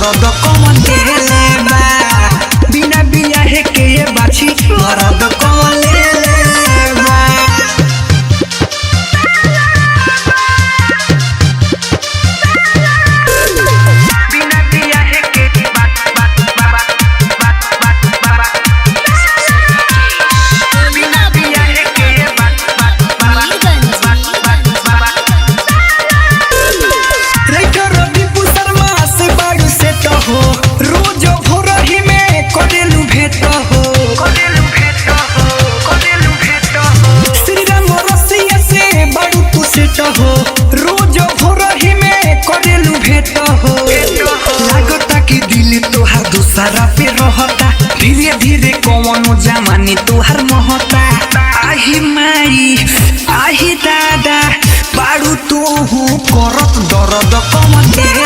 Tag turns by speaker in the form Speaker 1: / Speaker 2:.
Speaker 1: दर्द कौन देले बा बिना बियाह के ये बाछी दर्द कौन लेले बा बिना बियाह के बिना बियाह के राइटर दीपू शर्मा से बाड़ू से तो हो रोज भोरही में करेलू भेट हो श्री राम रसिया से बाड़ू तू से तो हो रोज भोरही में करेलू भेट हो लागता कि दिल तोहार दूसरा पे रहता धीरे धीरे कौनो जमानी तोहार महता आही माई आही दादा बाड़ू तू करत दर्द कौन दे